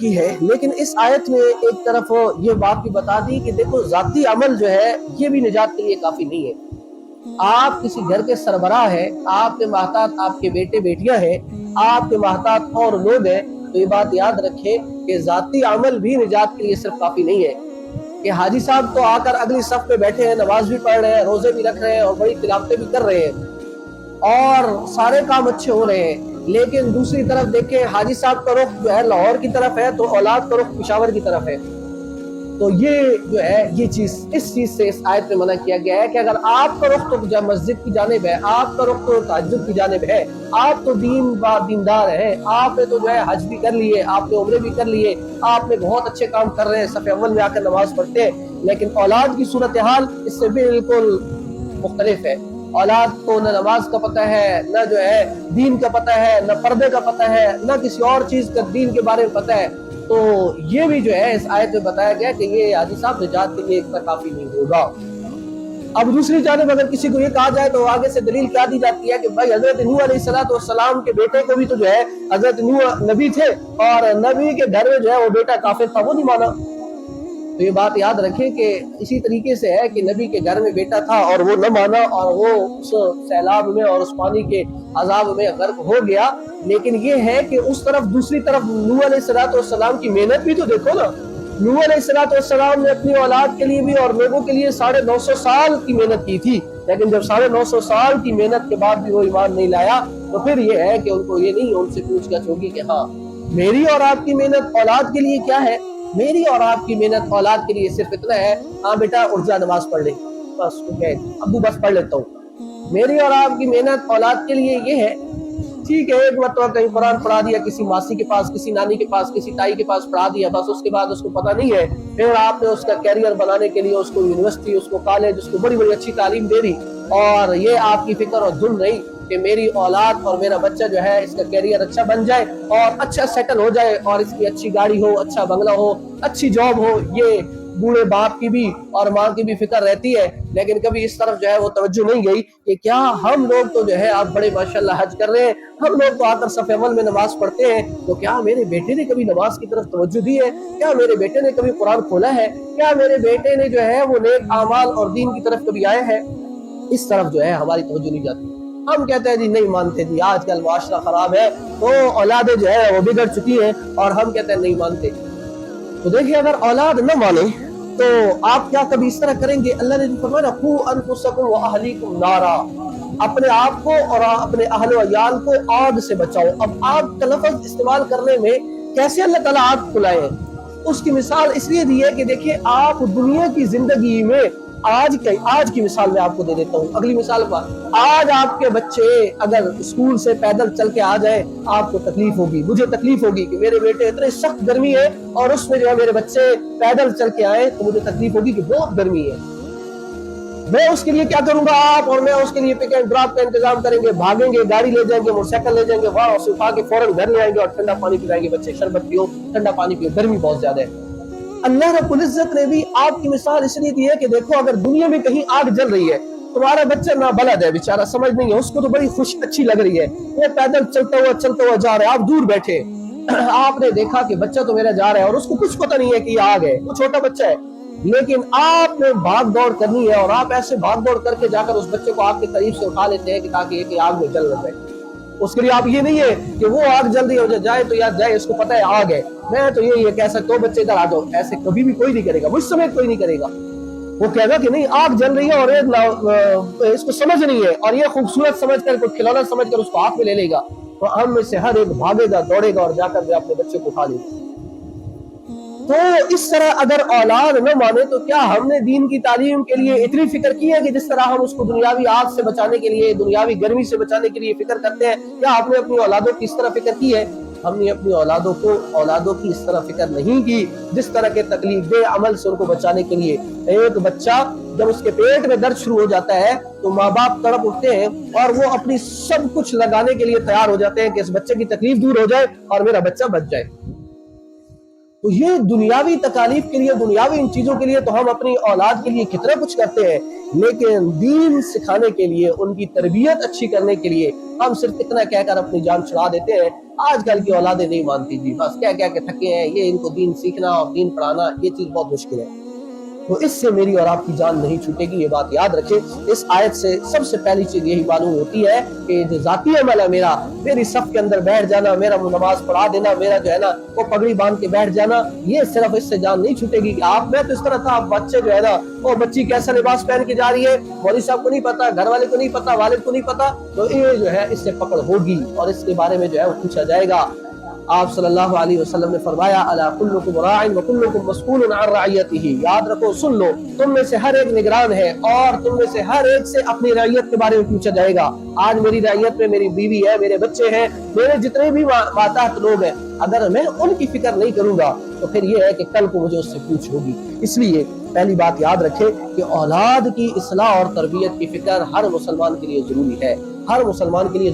کی ہے، لیکن اس آیت میں ایک طرف یہ بات بھی بتا دی کہ دیکھو ذاتی عمل جو ہے یہ بھی نجات کے لیے کافی نہیں ہے۔ آپ کسی گھر کے سربراہ ہیں، آپ کے محتاط آپ کے بیٹے بیٹیاں ہیں، آپ کے محتاط اور لوگ ہیں، تو یہ بات یاد رکھیں کہ ذاتی عمل بھی نجات کے لیے صرف کافی نہیں ہے کہ حاجی صاحب تو آ کر اگلی صف پہ بیٹھے ہیں، نماز بھی پڑھ رہے ہیں، روزے بھی رکھ رہے ہیں اور بڑی تلاوتیں بھی کر رہے ہیں اور سارے کام اچھے ہو رہے ہیں، لیکن دوسری طرف دیکھیں حاجی صاحب کا رخ جو ہے لاہور کی طرف ہے تو اولاد کا رخ پشاور کی طرف ہے۔ تو یہ جو ہے یہ چیز اس چیز سے اس آیت میں منع کیا گیا ہے کہ اگر آپ کا رخ تو مسجد کی جانب ہے، آپ کا رخ تو تہجد کی جانب ہے، آپ تو دیندار ہیں، آپ نے تو جو ہے حج بھی کر لیے، آپ نے عمرے بھی کر لیے، آپ نے بہت اچھے کام کر رہے ہیں، صف اول میں آ کر نماز پڑھتے ہیں، لیکن اولاد کی صورتحال اس سے بالکل مختلف ہے۔ اولاد کو نہ نماز کا پتہ ہے، نہ جو ہے دین کا پتہ ہے، نہ پردے کا پتہ ہے، نہ کسی اور چیز کا دین کے بارے میں پتہ ہے، تو یہ بھی جو ہے اس آیت میں بتایا گیا کہ یہ حاجی صاحب نجات کے لیے اتنا کافی نہیں ہوگا۔ اب دوسری جانب اگر کسی کو یہ کہا جائے تو آگے سے دلیل کیا دی جاتی ہے کہ بھائی حضرت نوح علیہ السلام کے بیٹے کو بھی تو جو ہے حضرت نوح نبی تھے اور نبی کے گھر میں جو ہے وہ بیٹا کافر تھا، وہ نہیں مانا۔ تو یہ بات یاد رکھیں کہ اسی طریقے سے ہے کہ نبی کے گھر میں بیٹا تھا اور وہ نہ مانا اور وہ اس سیلاب میں اور اس پانی کے عذاب میں غرق ہو گیا، لیکن یہ ہے کہ اس طرف دوسری طرف نوح علیہ السلام کی محنت بھی تو دیکھو نا۔ نوح علیہ السلام نے اپنی اولاد کے لیے بھی اور لوگوں کے لیے 950 سال کی محنت کی تھی، لیکن جب 950 سال کی محنت کے بعد بھی وہ ایمان نہیں لایا تو پھر یہ ہے کہ ان کو یہ نہیں ان سے پوچھ گچھ ہوگی کہ ہاں میری اور آپ کی محنت اولاد کے لیے کیا ہے؟ میری اور آپ کی محنت اولاد کے لیے صرف اتنا ہے، ہاں بیٹا اٹھ جا نماز پڑھ لے، بس ابو بس پڑھ لیتا ہوں۔ میری اور آپ کی محنت اولاد کے لیے یہ ہے، ٹھیک ہے ایک مرتبہ کہیں قرآن پڑھا دیا کسی ماسی کے پاس، کسی نانی کے پاس، کسی تائی کے پاس پڑھا دیا، بس اس کے بعد اس کو پتہ نہیں ہے، پھر آپ نے اس کا کیریئر بنانے کے لیے اس کو یونیورسٹی، اس کو کالج، اس کو بڑی بڑی اچھی تعلیم دے دی اور یہ آپ کی فکر اور دھن نہیں کہ میری اولاد اور میرا بچہ جو ہے اس کا کیریئر اچھا بن جائے اور اچھا سیٹل ہو جائے اور اس کی اچھی گاڑی ہو، اچھا بنگلہ ہو، اچھی جاب ہو۔ یہ بوڑھے باپ کی بھی اور ماں کی بھی فکر رہتی ہے، لیکن کبھی اس طرف جو ہے وہ توجہ نہیں گئی کہ کیا ہم لوگ تو جو ہے آپ بڑے ماشاءاللہ حج کر رہے ہیں، ہم لوگ تو آ کر صف اول میں نماز پڑھتے ہیں، تو کیا میرے بیٹے نے کبھی نماز کی طرف توجہ دی ہے؟ کیا میرے بیٹے نے کبھی قرآن کھولا ہے؟ کیا میرے بیٹے نے جو ہے وہ نیک اعمال اور دین کی طرف کبھی آئے ہیں؟ اس طرف جو ہے ہماری توجہ نہیں جاتی۔ ہم کہتے ہیں جی نہیں مانتے، جی آج کل معاشرہ خراب ہے تو اولادیں جو ہے وہ بگڑ چکی ہیں اور ہم کہتے ہیں نہیں مانتے۔ تو دیکھیں اگر اولاد نہ مانے تو آپ کیا کبھی اس طرح کریں گے؟ اللہ نے فرمایا قوا انفسکم واہلیکم نارا، اپنے آپ کو اور اپنے اہل و عیال کو آگ سے بچاؤ۔ اب آگ کا لفظ استعمال کرنے میں کیسے اللہ تعالیٰ آگ کو لائے؟ اس کی مثال اس لیے دی ہے کہ دیکھیں آپ دنیا کی زندگی میں آج کی مثال میں آپ کو دے دیتا ہوں، اگلی مثال پر آج آپ کے بچے اگر اسکول سے پیدل چل کے آ جائیں آپ کو تکلیف ہوگی، مجھے تکلیف ہوگی کہ میرے بیٹے اتنے سخت گرمی ہے اور اس میں جو ہے میرے بچے پیدل چل کے آئے تو مجھے تکلیف ہوگی کہ بہت گرمی ہے۔ میں اس کے لیے کیا کروں گا، آپ اور میں اس کے لیے پک اینڈ ڈراپ کا انتظام کریں گے، بھاگیں گے، گاڑی لے جائیں گے، موٹر سائیکل لے جائیں گے، وہاں اسے اٹھا کے فوراً گھر لے آئیں گے اور ٹھنڈا پانی پلائیں گے، بچے شربت پیو، ٹھنڈا پانی پیو، گرمی بہت زیادہ ہے۔ اللہ رب العزت نے بھی آپ کی مثال اس لیے دی ہے کہ دیکھو اگر دنیا میں کہیں آگ جل رہی ہے، تمہارا بچہ نابلد ہے بیچارہ، سمجھ نہیں ہے، اس کو تو بڑی اچھی لگ رہی ہے، وہ پیدل چلتا ہوا جا رہا ہے، آپ دور بیٹھے آپ نے دیکھا کہ بچہ تو میرا جا رہا ہے اور اس کو کچھ پتہ نہیں ہے کہ یہ آگ ہے، وہ چھوٹا بچہ ہے، لیکن آپ نے بھاگ دوڑ کرنی ہے اور آپ ایسے بھاگ دوڑ کر کے جا کر اس بچے کو آگ کے قریب سے اٹھا لیتے ہیں کہ تاکہ یہ آگ میں جل نہ جائے۔ اس کے لیے آپ یہ نہیں ہے کہ وہ آگ جلدی ہو جائے تو یاد جائے، اس کو پتہ ہے آگ ہے، میں تو یہ کہہ سکتا ہوں بچے ادھر آ جاؤ، ایسے کبھی بھی کوئی نہیں کرے گا، مجھ سمیت کوئی نہیں کرے گا۔ وہ کہے گا کہ نہیں آگ جل رہی ہے اور اس کو سمجھ نہیں ہے اور یہ خوبصورت سمجھ کر کوئی کھلونا سمجھ کر اس کو ہاتھ میں لے لے گا، تو ہم میں سے ہر ایک بھاگے گا، دوڑے گا اور جا کر اپنے بچے کو اٹھا لے گا۔ تو اس طرح اگر اولاد نہ مانے تو کیا ہم نے دین کی تعلیم کے لیے اتنی فکر کی ہے کہ جس طرح ہم اس کو دنیاوی آگ سے بچانے کے لیے، دنیاوی گرمی سے بچانے کے لیے فکر کرتے ہیں، کیا ہم نے اپنی اولادوں کی اس طرح فکر کی ہے؟ ہم نے اپنی اولادوں کی اس طرح فکر نہیں کی جس طرح کے تکلیف دہ عمل سے ان کو بچانے کے لیے۔ ایک بچہ جب اس کے پیٹ میں درد شروع ہو جاتا ہے تو ماں باپ تڑپ اٹھتے ہیں اور وہ اپنی سب کچھ لگانے کے لیے تیار ہو جاتے ہیں کہ اس بچے کی تکلیف دور ہو جائے اور میرا بچہ بچ جائے۔ تو یہ دنیاوی تکالیف کے لیے، دنیاوی ان چیزوں کے لیے تو ہم اپنی اولاد کے لیے کتنا کچھ کرتے ہیں، لیکن دین سکھانے کے لیے، ان کی تربیت اچھی کرنے کے لیے ہم صرف اتنا کہہ کر اپنی جان چھڑا دیتے ہیں۔ آج کل کی اولادیں نہیں مانتی جی، بس کیا کیا کہ تھکے ہیں، یہ ان کو دین سیکھنا اور دین پڑھانا یہ چیز بہت مشکل ہے۔ تو اس سے میری اور آپ کی جان نہیں چھوٹے گی، یہ بات یاد رکھیں۔ اس آیت سے سب سے پہلی چیز یہی معلوم ہوتی ہے کہ جو ذاتی عمل ہے میرا، میری صف کے اندر بیٹھ جانا، میرا نماز پڑھا دینا، میرا جو ہے نا وہ پگڑی باندھ کے بیٹھ جانا، یہ صرف اس سے جان نہیں چھوٹے گی کہ آپ، میں تو اس طرح تھا، بچے جو ہے نا وہ بچی کیسا لباس پہن کے جا رہی ہے، مولوی صاحب کو نہیں پتا، گھر والے کو نہیں پتا، والد کو نہیں پتا، تو یہ جو ہے اس سے پکڑ ہوگی اور اس کے بارے میں جو ہے وہ پوچھا جائے گا۔ آپ صلی اللہ علیہ وسلم نے فرمایا الا کلکم راع وکلکم مسئول عن رعیتہ، یاد رکھو، سن لو، تم میں سے ہر ایک نگران ہے اور تم میں سے ہر ایک سے اپنی رعیت کے بارے میں پوچھا جائے گا۔ آج میری رعیت میں میری بیوی ہے، میرے بچے ہیں، میرے جتنے بھی ماتحت لوگ ہیں، اگر میں ان کی فکر نہیں کروں گا تو پھر یہ ہے کہ کل کو مجھے اس سے پوچھ ہوگی۔ اس لیے پہلی بات یاد رکھیں کہ اولاد کی اصلاح اور تربیت کی فکر ہر مسلمان کے لیے ضروری ہے، ہر مسلمان کے لیے